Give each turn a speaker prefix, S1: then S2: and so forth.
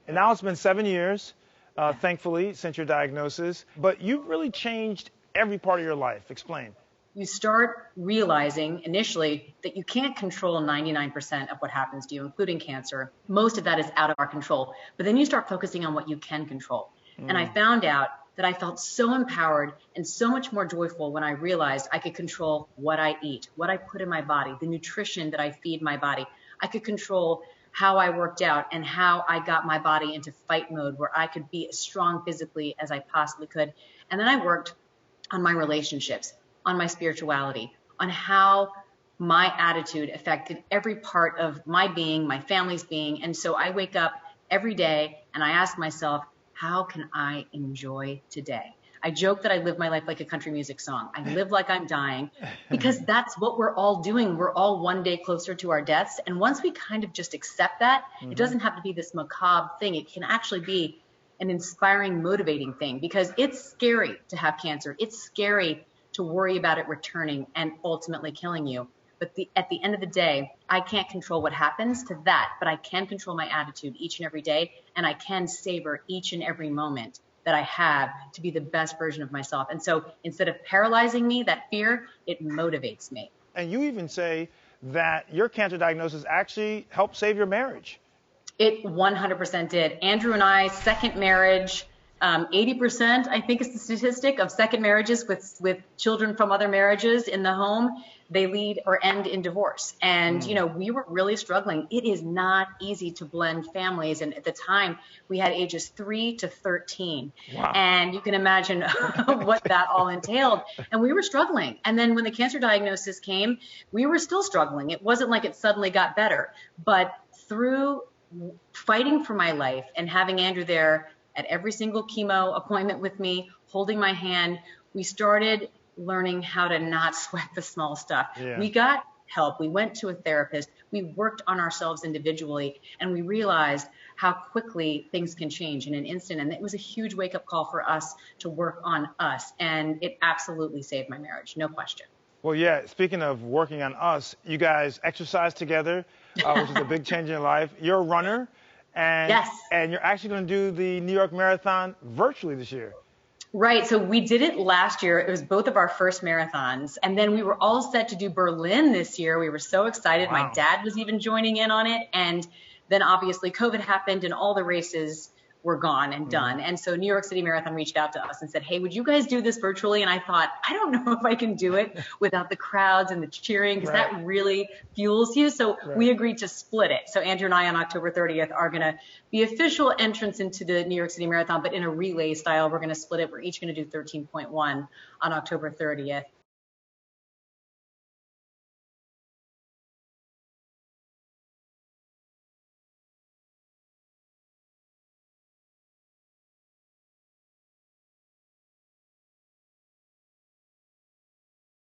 S1: And now it's been 7 years, thankfully, since your diagnosis. But you've really changed every part of your life. Explain.
S2: You start realizing initially that you can't control 99% of what happens to you, including cancer. Most of that is out of our control. But then you start focusing on what you can control. And I found out that I felt so empowered and so much more joyful when I realized I could control what I eat, what I put in my body, the nutrition that I feed my body. I could control how I worked out and how I got my body into fight mode where I could be as strong physically as I possibly could. And then I worked on my relationships, on my spirituality, on how my attitude affected every part of my being, my family's being. And so I wake up every day and I ask myself, how can I enjoy today? I joke that I live my life like a country music song. I live like I'm dying because that's what we're all doing. We're all one day closer to our deaths. And once we kind of just accept that, it doesn't have to be this macabre thing. It can actually be an inspiring, motivating thing because it's scary to have cancer. It's scary to worry about it returning and ultimately killing you. But at the end of the day, I can't control what happens to that, but I can control my attitude each and every day, and I can savor each and every moment that I have to be the best version of myself. And so instead of paralyzing me, that fear, it motivates me.
S1: And you even say that your cancer diagnosis actually helped save your marriage.
S2: It 100% did. Andrew and I, second marriage, 80%, I think is the statistic of second marriages with children from other marriages in the home, they lead or end in divorce. And, you know, we were really struggling. It is not easy to blend families. And at the time we had ages 3 to 13. Wow. And you can imagine what that all entailed. And we were struggling. And then when the cancer diagnosis came, we were still struggling. It wasn't like it suddenly got better, but through fighting for my life and having Andrew there at every single chemo appointment with me, holding my hand, we started learning how to not sweat the small stuff. Yeah. We got help. We went to a therapist. We worked on ourselves individually, and we realized how quickly things can change in an instant. And it was a huge wake-up call for us to work on us, and it absolutely saved my marriage, no question.
S1: Well, yeah, speaking of working on us, you guys exercise together, which is a big change in your life. You're a runner, and,
S2: yes.
S1: And you're actually going to do the New York Marathon virtually this year.
S2: Right. So we did it last year. It was both of our first marathons. And then we were all set to do Berlin this year. We were so excited. Wow. My dad was even joining in on it. And then obviously COVID happened and all the races were gone and done. And so New York City Marathon reached out to us and said, hey, would you guys do this virtually? And I thought, I don't know if I can do it without the crowds and the cheering, because that really fuels you. So we agreed to split it. So Andrew and I on October 30th are going to be official entrants into the New York City Marathon, but in a relay style. We're going to split it. We're each going to do 13.1 on October 30th.